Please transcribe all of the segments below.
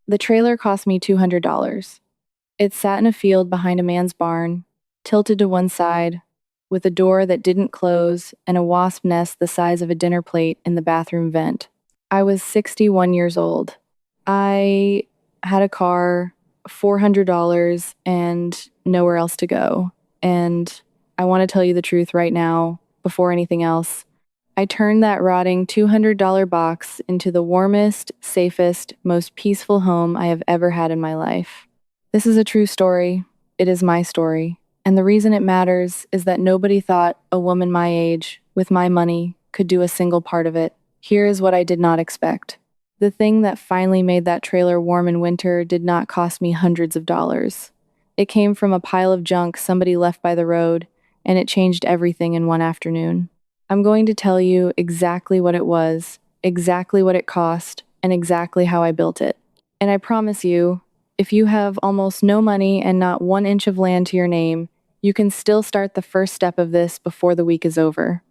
The trailer cost me $200. It sat in a field behind a man's barn, tilted to one side, with a door that didn't close and a wasp nest the size of a dinner plate in the bathroom vent. I was 61 years old. I had a car, $400, and nowhere else to go. And I want to tell you the truth right now, before anything else. I turned that rotting $200 box into the warmest, safest, most peaceful home I have ever had in my life. This is a true story. It is my story. And the reason it matters is that nobody thought a woman my age, with my money, could do a single part of it. Here is what I did not expect. The thing that finally made that trailer warm in winter did not cost me hundreds of dollars. It came from a pile of junk somebody left by the road, and it changed everything in one afternoon. I'm going to tell you exactly what it was, exactly what it cost, and exactly how I built it. And I promise you, if you have almost no money and not 1 inch of land to your name, you can still start the first step of this before the week is over.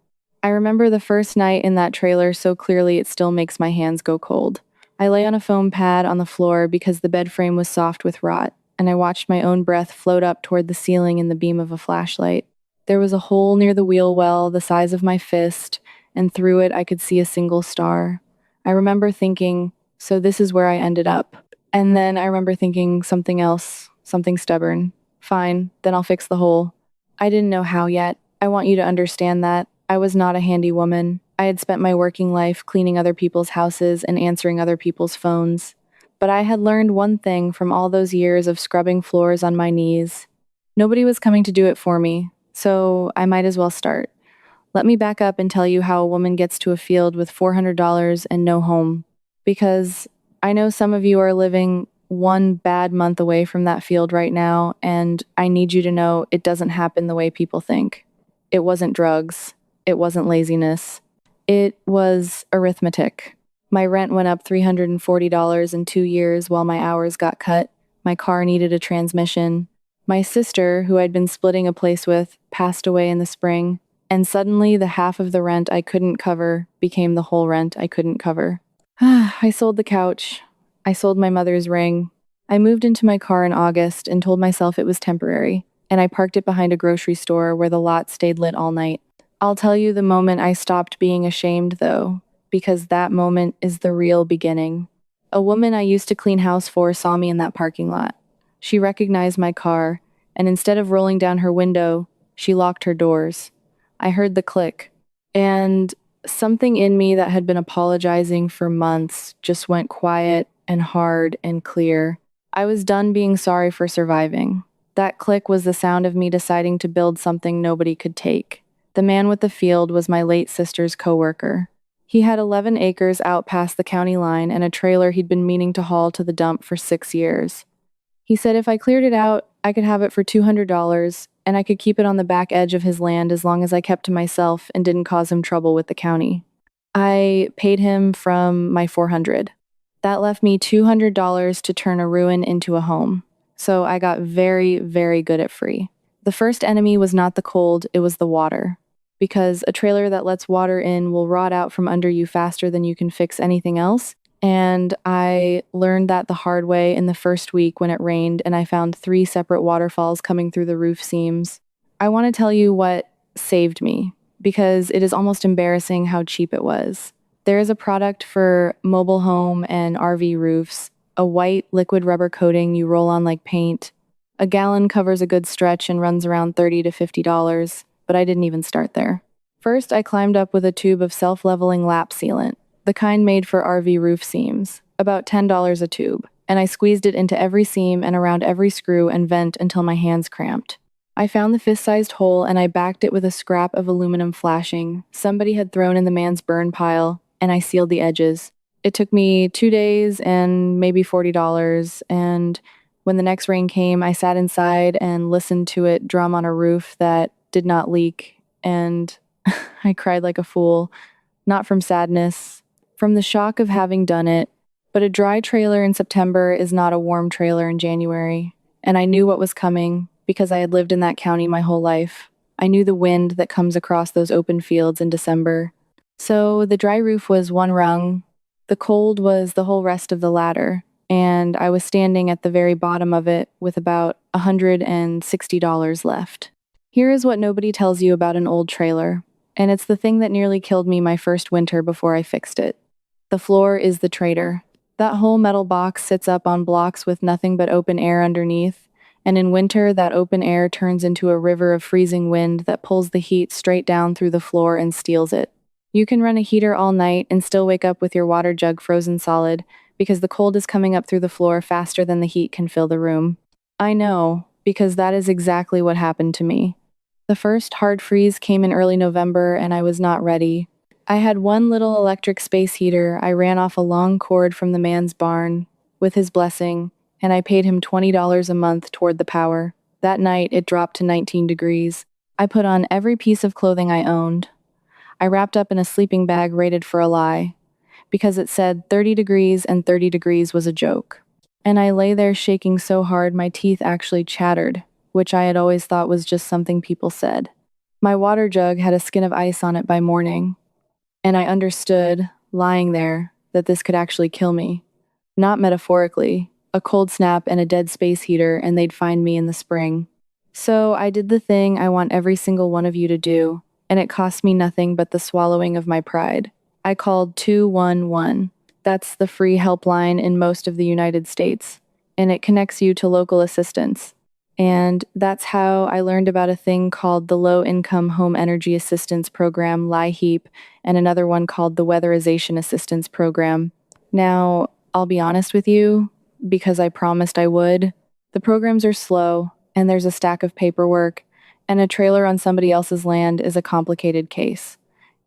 I remember the first night in that trailer so clearly it still makes my hands go cold. I lay on a foam pad on the floor because the bed frame was soft with rot, and I watched my own breath float up toward the ceiling in the beam of a flashlight. There was a hole near the wheel well the size of my fist, and through it I could see a single star. I remember thinking, so this is where I ended up. And then I remember thinking something else, something stubborn. Fine, then I'll fix the hole. I didn't know how yet. I want you to understand that. I was not a handy woman. I had spent my working life cleaning other people's houses and answering other people's phones. But I had learned one thing from all those years of scrubbing floors on my knees. Nobody was coming to do it for me, so I might as well start. Let me back up and tell you how a woman gets to a field with $400 and no home. Because I know some of you are living one bad month away from that field right now, and I need you to know it doesn't happen the way people think. It wasn't drugs. It wasn't laziness. It was arithmetic. My rent went up $340 in 2 years while my hours got cut. My car needed a transmission. My sister, who I'd been splitting a place with, passed away in the spring, and suddenly the half of the rent I couldn't cover became the whole rent I couldn't cover. I sold the couch. I sold my mother's ring. I moved into my car in August and told myself it was temporary, and I parked it behind a grocery store where the lot stayed lit all night. I'll tell you the moment I stopped being ashamed, though, because that moment is the real beginning. A woman I used to clean house for saw me in that parking lot. She recognized my car, and instead of rolling down her window, she locked her doors. I heard the click, and something in me that had been apologizing for months just went quiet and hard and clear. I was done being sorry for surviving. That click was the sound of me deciding to build something nobody could take. The man with the field was my late sister's coworker. He had 11 acres out past the county line and a trailer he'd been meaning to haul to the dump for 6 years. He said if I cleared it out, I could have it for $200, and I could keep it on the back edge of his land as long as I kept to myself and didn't cause him trouble with the county. I paid him from my $400. That left me $200 to turn a ruin into a home. So I got very, very good at free. The first enemy was not the cold, it was the water. Because a trailer that lets water in will rot out from under you faster than you can fix anything else. And I learned that the hard way in the first week when it rained and I found 3 separate waterfalls coming through the roof seams. I want to tell you what saved me, because it is almost embarrassing how cheap it was. There is a product for mobile home and RV roofs, a white liquid rubber coating you roll on like paint. A gallon covers a good stretch and runs around $30 to $50, but I didn't even start there. First, I climbed up with a tube of self-leveling lap sealant, the kind made for RV roof seams, about $10 a tube, and I squeezed it into every seam and around every screw and vent until my hands cramped. I found the fist-sized hole and I backed it with a scrap of aluminum flashing somebody had thrown in the man's burn pile, and I sealed the edges. It took me 2 days and maybe $40, and when the next rain came, I sat inside and listened to it drum on a roof that did not leak, and I cried like a fool, not from sadness, from the shock of having done it. But a dry trailer in September is not a warm trailer in January, and I knew what was coming because I had lived in that county my whole life. I knew the wind that comes across those open fields in December. So the dry roof was one rung. The cold was the whole rest of the ladder. and I was standing at the very bottom of it with about $160 left. Here is what nobody tells you about an old trailer, and it's the thing that nearly killed me my first winter before I fixed it. The floor is the traitor. That whole metal box sits up on blocks with nothing but open air underneath, and in winter, that open air turns into a river of freezing wind that pulls the heat straight down through the floor and steals it. You can run a heater all night and still wake up with your water jug frozen solid because the cold is coming up through the floor faster than the heat can fill the room. I know, because that is exactly what happened to me. The first hard freeze came in early November and I was not ready. I had one little electric space heater I ran off a long cord from the man's barn, with his blessing, and I paid him $20 a month toward the power. That night, it dropped to 19 degrees. I put on every piece of clothing I owned. I wrapped up in a sleeping bag rated for a lie, because it said 30 degrees and 30 degrees was a joke. And I lay there shaking so hard my teeth actually chattered, which I had always thought was just something people said. My water jug had a skin of ice on it by morning, and I understood, lying there, that this could actually kill me. Not metaphorically, a cold snap and a dead space heater, and they'd find me in the spring. So I did the thing I want every single one of you to do, and it cost me nothing but the swallowing of my pride. I called 211. That's the free helpline in most of the United States, and it connects you to local assistance. And that's how I learned about a thing called the Low Income Home Energy Assistance Program, LIHEAP, and another one called the Weatherization Assistance Program. Now, I'll be honest with you, because I promised I would. The programs are slow, and there's a stack of paperwork, and a trailer on somebody else's land is a complicated case.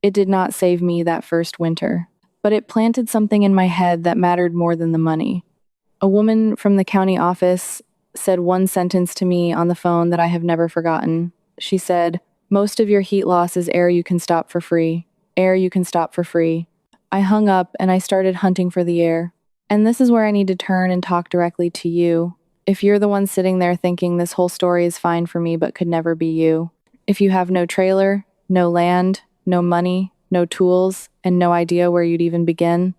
It did not save me that first winter, but it planted something in my head that mattered more than the money. A woman from the county office said one sentence to me on the phone that I have never forgotten. She said, "Most of your heat loss is air you can stop for free. Air you can stop for free." I hung up and I started hunting for the air. And this is where I need to turn and talk directly to you. If you're the one sitting there thinking this whole story is fine for me but could never be you. If you have no trailer, no land, no money, no tools, and no idea where you'd even begin,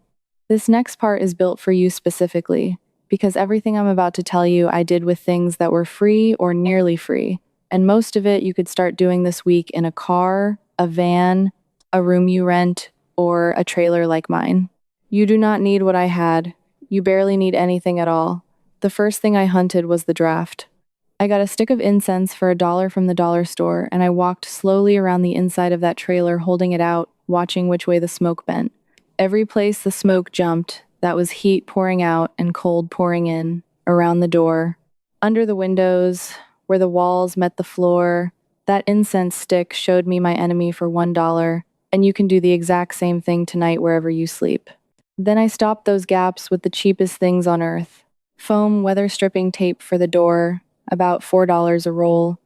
this next part is built for you specifically, because everything I'm about to tell you I did with things that were free or nearly free, and most of it you could start doing this week in a car, a van, a room you rent, or a trailer like mine. You do not need what I had. You barely need anything at all. The first thing I hunted was the draft. I got a stick of incense for $1 from the dollar store, and I walked slowly around the inside of that trailer holding it out, watching which way the smoke bent. Every place the smoke jumped, that was heat pouring out and cold pouring in, around the door, under the windows, where the walls met the floor. That incense stick showed me my enemy for $1, and you can do the exact same thing tonight wherever you sleep. Then I stopped those gaps with the cheapest things on earth. Foam weather stripping tape for the door, about $4 a roll.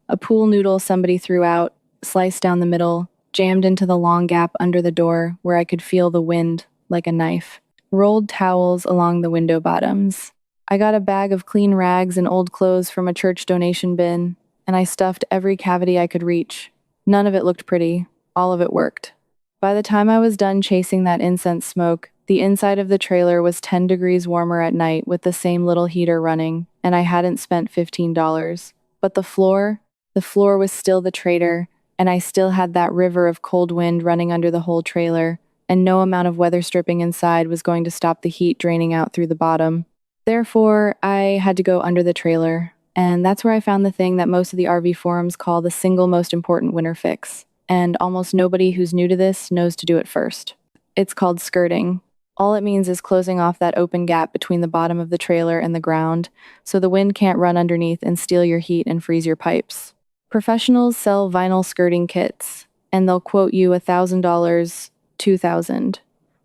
A pool noodle somebody threw out, sliced down the middle, jammed into the long gap under the door where I could feel the wind like a knife. Rolled towels along the window bottoms. I got a bag of clean rags and old clothes from a church donation bin, and I stuffed every cavity I could reach. None of it looked pretty. All of it worked. By the time I was done chasing that incense smoke, the inside of the trailer was 10 degrees warmer at night with the same little heater running, and I hadn't spent $15. But the floor was still the traitor, and I still had that river of cold wind running under the whole trailer, and no amount of weather stripping inside was going to stop the heat draining out through the bottom. Therefore, I had to go under the trailer, and that's where I found the thing that most of the RV forums call the single most important winter fix, and almost nobody who's new to this knows to do it first. It's called skirting. All it means is closing off that open gap between the bottom of the trailer and the ground, so the wind can't run underneath and steal your heat and freeze your pipes. Professionals sell vinyl skirting kits, and they'll quote you $1,000, $2,000,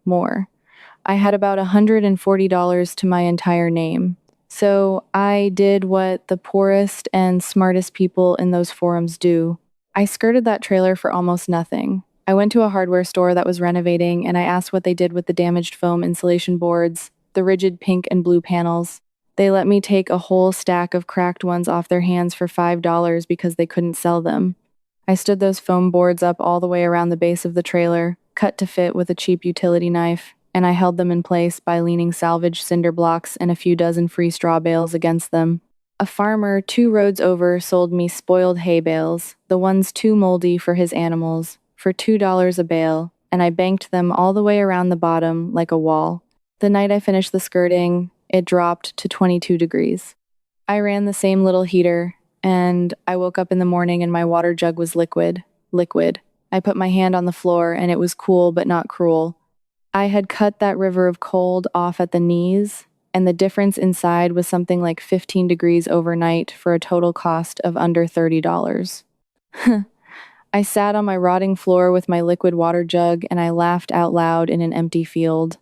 more. I had about $140 to my entire name. So I did what the poorest and smartest people in those forums do. I skirted that trailer for almost nothing. I went to a hardware store that was renovating, and I asked what they did with the damaged foam insulation boards, the rigid pink and blue panels. They let me take a whole stack of cracked ones off their hands for $5 because they couldn't sell them. I stood those foam boards up all the way around the base of the trailer, cut to fit with a cheap utility knife, and I held them in place by leaning salvaged cinder blocks and a few dozen free straw bales against them. A farmer 2 roads over sold me spoiled hay bales, the ones too moldy for his animals, for $2 a bale, and I banked them all the way around the bottom like a wall. The night I finished the skirting, it dropped to 22 degrees. I ran the same little heater, and I woke up in the morning and my water jug was liquid. Liquid. I put my hand on the floor and it was cool but not cruel. I had cut that river of cold off at the knees, and the difference inside was something like 15 degrees overnight for a total cost of under $30. I sat on my rotting floor with my liquid water jug and I laughed out loud in an empty field.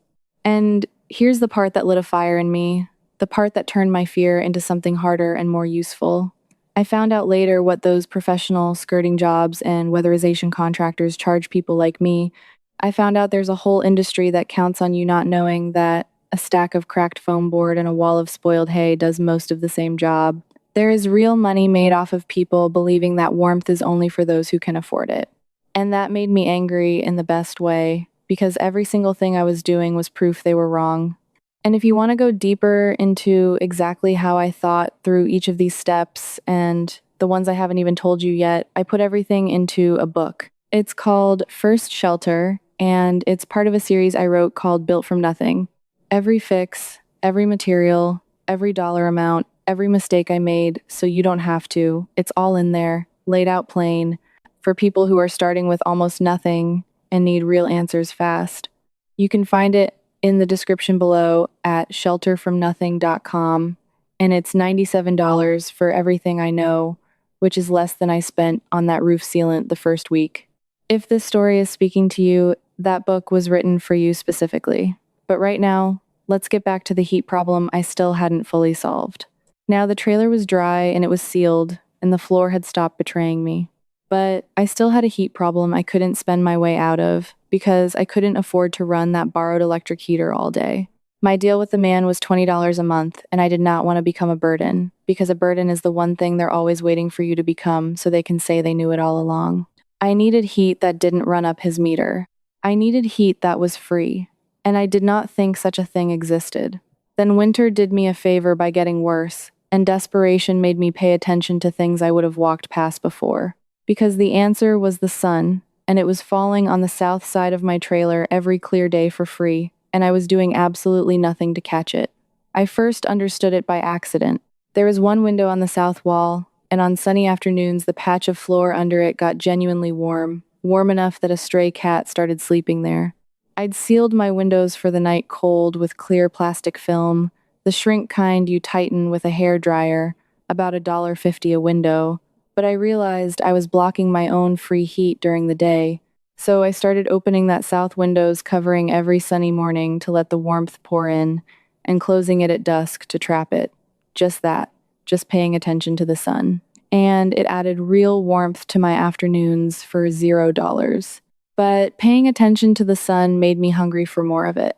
And here's the part that lit a fire in me, the part that turned my fear into something harder and more useful. I found out later what those professional skirting jobs and weatherization contractors charge people like me. I found out there's a whole industry that counts on you not knowing that a stack of cracked foam board and a wall of spoiled hay does most of the same job. There is real money made off of people believing that warmth is only for those who can afford it. And that made me angry in the best way, because every single thing I was doing was proof they were wrong. And if you want to go deeper into exactly how I thought through each of these steps and the ones I haven't even told you yet, I put everything into a book. It's called First Shelter, and it's part of a series I wrote called Built from Nothing. Every fix, every material, every dollar amount, every mistake I made, so you don't have to. It's all in there, laid out plain, for people who are starting with almost nothing and need real answers fast. You can find it in the description below at shelterfromnothing.com, and it's $97 for everything I know, which is less than I spent on that roof sealant the first week. If this story is speaking to you, that book was written for you specifically. But right now, let's get back to the heat problem I still hadn't fully solved. Now the trailer was dry and it was sealed, and the floor had stopped betraying me. But I still had a heat problem I couldn't spend my way out of because I couldn't afford to run that borrowed electric heater all day. My deal with the man was $20 a month, and I did not want to become a burden, because a burden is the one thing they're always waiting for you to become so they can say they knew it all along. I needed heat that didn't run up his meter. I needed heat that was free, and I did not think such a thing existed. Then winter did me a favor by getting worse, and desperation made me pay attention to things I would have walked past before. Because the answer was the sun, and it was falling on the south side of my trailer every clear day for free, and I was doing absolutely nothing to catch it. I first understood it by accident. There was one window on the south wall, and on sunny afternoons the patch of floor under it got genuinely warm, warm enough that a stray cat started sleeping there. I'd sealed my windows for the night cold with clear plastic film, the shrink kind you tighten with a hairdryer, about $1.50 a window, but I realized I was blocking my own free heat during the day, so I started opening that south window's covering every sunny morning to let the warmth pour in, and closing it at dusk to trap it. Just that, just paying attention to the sun. And it added real warmth to my afternoons for $0. But paying attention to the sun made me hungry for more of it.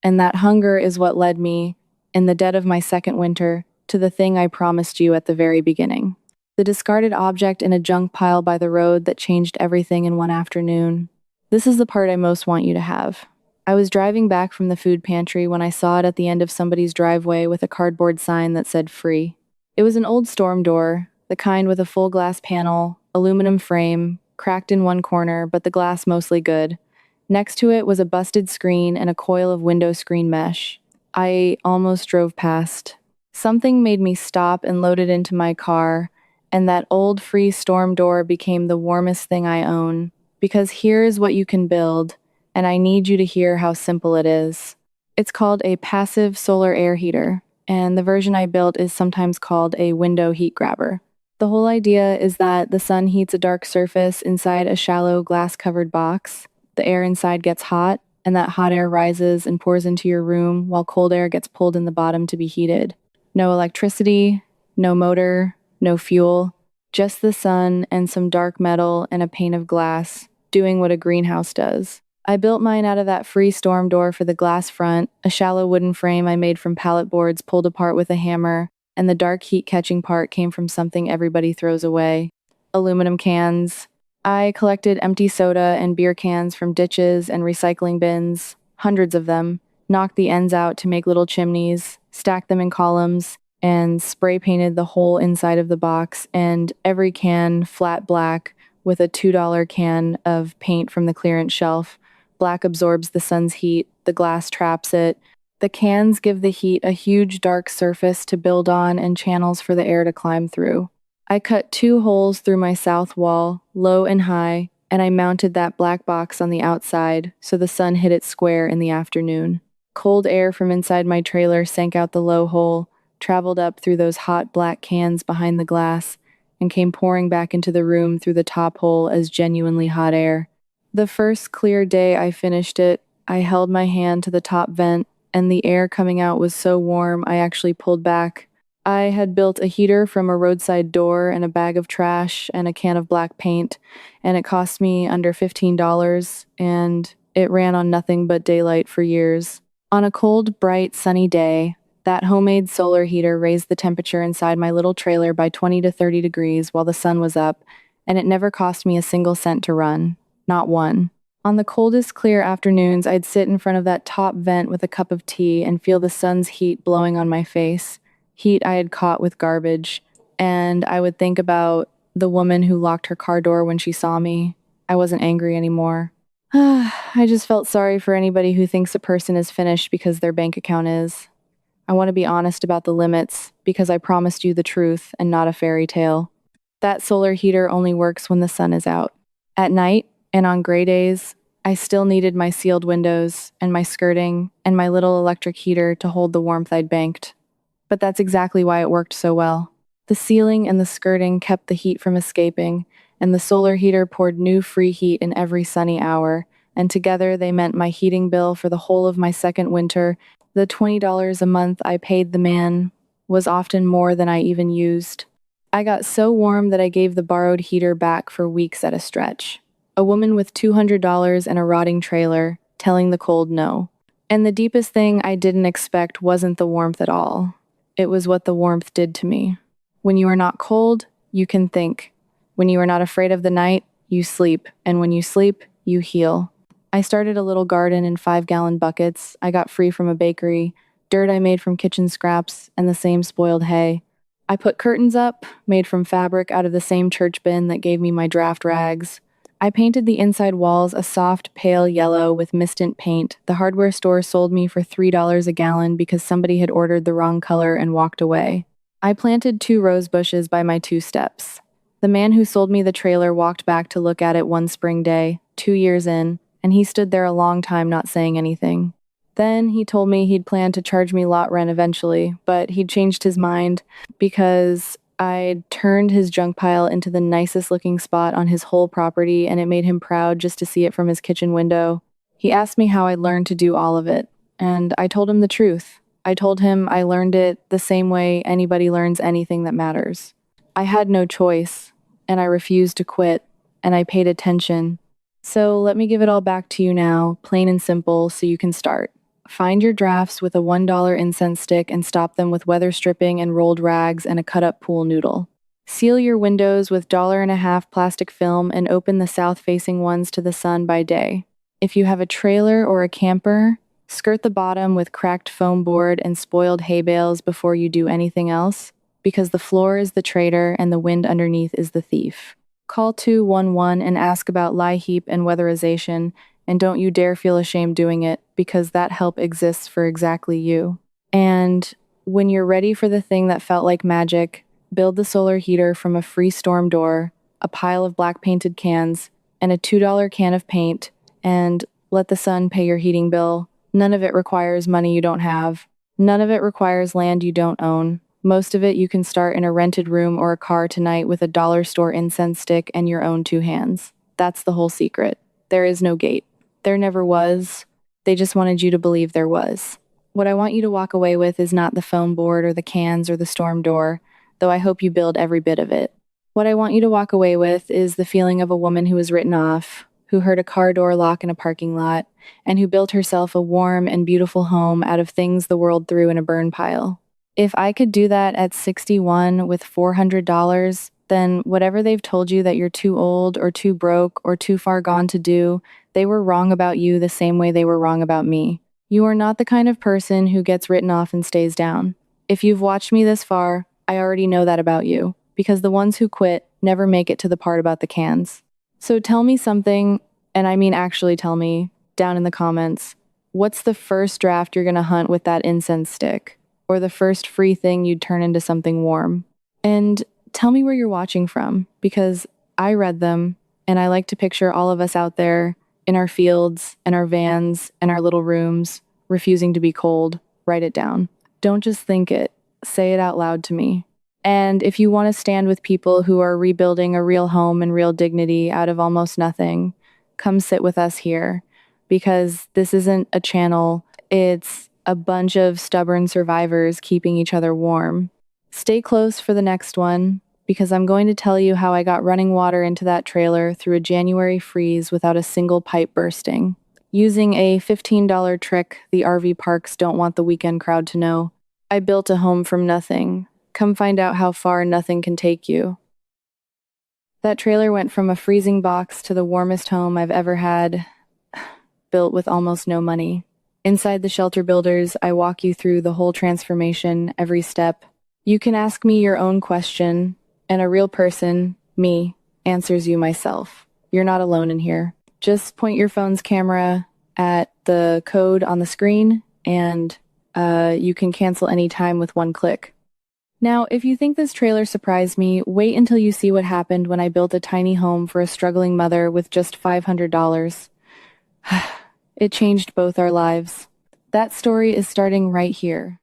And that hunger is what led me, in the dead of my second winter, to the thing I promised you at the very beginning. The discarded object in a junk pile by the road that changed everything in one afternoon. This is the part I most want you to have. I was driving back from the food pantry when I saw it at the end of somebody's driveway with a cardboard sign that said free. It was an old storm door, the kind with a full glass panel, aluminum frame, cracked in one corner, but the glass mostly good. Next to it was a busted screen and a coil of window screen mesh. I almost drove past. Something made me stop and load it into my car, and that old free storm door became the warmest thing I own, because here is what you can build, and I need you to hear how simple it is. It's called a passive solar air heater, and the version I built is sometimes called a window heat grabber. The whole idea is that the sun heats a dark surface inside a shallow glass-covered box, the air inside gets hot, and that hot air rises and pours into your room while cold air gets pulled in the bottom to be heated. No electricity, no motor, no fuel, just the sun and some dark metal and a pane of glass, doing what a greenhouse does. I built mine out of that free storm door for the glass front, a shallow wooden frame I made from pallet boards pulled apart with a hammer, and the dark heat-catching part came from something everybody throws away. Aluminum cans. I collected empty soda and beer cans from ditches and recycling bins, hundreds of them, knocked the ends out to make little chimneys, stacked them in columns, and spray painted the whole inside of the box, and every can flat black with a $2 can of paint from the clearance shelf. Black absorbs the sun's heat, the glass traps it. The cans give the heat a huge dark surface to build on and channels for the air to climb through. I cut 2 holes through my south wall, low and high, and I mounted that black box on the outside so the sun hit it square in the afternoon. Cold air from inside my trailer sank out the low hole, traveled up through those hot black cans behind the glass, and came pouring back into the room through the top hole as genuinely hot air. The first clear day I finished it, I held my hand to the top vent, and the air coming out was so warm I actually pulled back. I had built a heater from a roadside door and a bag of trash and a can of black paint, and it cost me under $15, and it ran on nothing but daylight for years. On a cold, bright, sunny day, that homemade solar heater raised the temperature inside my little trailer by 20 to 30 degrees while the sun was up, and it never cost me a single cent to run. Not one. On the coldest, clear afternoons, I'd sit in front of that top vent with a cup of tea and feel the sun's heat blowing on my face, heat I had caught with garbage, and I would think about the woman who locked her car door when she saw me. I wasn't angry anymore. I just felt sorry for anybody who thinks a person is finished because their bank account is. I want to be honest about the limits because I promised you the truth and not a fairy tale. That solar heater only works when the sun is out. At night and on gray days, I still needed my sealed windows and my skirting and my little electric heater to hold the warmth I'd banked. But that's exactly why it worked so well. The ceiling and the skirting kept the heat from escaping, and the solar heater poured new free heat in every sunny hour, and together they meant my heating bill for the whole of my second winter. The $20 a month I paid the man was often more than I even used. I got so warm that I gave the borrowed heater back for weeks at a stretch. A woman with $200 and a rotting trailer, telling the cold no. And the deepest thing I didn't expect wasn't the warmth at all. It was what the warmth did to me. When you are not cold, you can think. When you are not afraid of the night, you sleep. And when you sleep, you heal. I started a little garden in 5-gallon buckets I got free from a bakery, dirt I made from kitchen scraps, and the same spoiled hay. I put curtains up, made from fabric out of the same church bin that gave me my draft rags. I painted the inside walls a soft, pale yellow with mistant paint the hardware store sold me for $3 a gallon because somebody had ordered the wrong color and walked away. I planted 2 rose bushes by my 2 steps. The man who sold me the trailer walked back to look at it one spring day, 2 years in, and he stood there a long time not saying anything. Then he told me he'd planned to charge me lot rent eventually, but he'd changed his mind because I'd turned his junk pile into the nicest looking spot on his whole property, and it made him proud just to see it from his kitchen window. He asked me how I learned to do all of it, and I told him the truth. I told him I learned it the same way anybody learns anything that matters. I had no choice, and I refused to quit, and I paid attention. So let me give it all back to you now, plain and simple, so you can start. Find your drafts with a $1 incense stick and stop them with weather stripping and rolled rags and a cut-up pool noodle. Seal your windows with $1.50 plastic film and open the south-facing ones to the sun by day. If you have a trailer or a camper, skirt the bottom with cracked foam board and spoiled hay bales before you do anything else, because the floor is the traitor and the wind underneath is the thief. Call 211 and ask about lie heap and weatherization, and don't you dare feel ashamed doing it, because that help exists for exactly you. And when you're ready for the thing that felt like magic, build the solar heater from a free storm door, a pile of black painted cans, and a $2 can of paint, and let the sun pay your heating bill. None of it requires money you don't have. None of it requires land you don't own. Most of it you can start in a rented room or a car tonight with a dollar store incense stick and your own 2 hands. That's the whole secret. There is no gate. There never was. They just wanted you to believe there was. What I want you to walk away with is not the foam board or the cans or the storm door, though I hope you build every bit of it. What I want you to walk away with is the feeling of a woman who was written off, who heard a car door lock in a parking lot, and who built herself a warm and beautiful home out of things the world threw in a burn pile. If I could do that at 61 with $400, then whatever they've told you that you're too old or too broke or too far gone to do, they were wrong about you the same way they were wrong about me. You are not the kind of person who gets written off and stays down. If you've watched me this far, I already know that about you, because the ones who quit never make it to the part about the cans. So tell me something, and I mean actually tell me, down in the comments, what's the first draft you're gonna hunt with that incense stick? Or the first free thing you'd turn into something warm? And tell me where you're watching from, because I read them, and I like to picture all of us out there in our fields and our vans and our little rooms, refusing to be cold. Write it down. Don't just think it, say it out loud to me. And if you want to stand with people who are rebuilding a real home and real dignity out of almost nothing, come sit with us here, because this isn't a channel, it's a bunch of stubborn survivors keeping each other warm. Stay close for the next one, because I'm going to tell you how I got running water into that trailer through a January freeze without a single pipe bursting, using a $15 trick the RV parks don't want the weekend crowd to know. I built a home from nothing. Come find out how far nothing can take you. That trailer went from a freezing box to the warmest home I've ever had, built with almost no money. Inside the shelter builders, I walk you through the whole transformation, every step. You can ask me your own question, and a real person, me, answers you myself. You're not alone in here. Just point your phone's camera at the code on the screen, and you can cancel any time with one click. Now, if you think this trailer surprised me, wait until you see what happened when I built a tiny home for a struggling mother with just $500. It changed both our lives. That story is starting right here.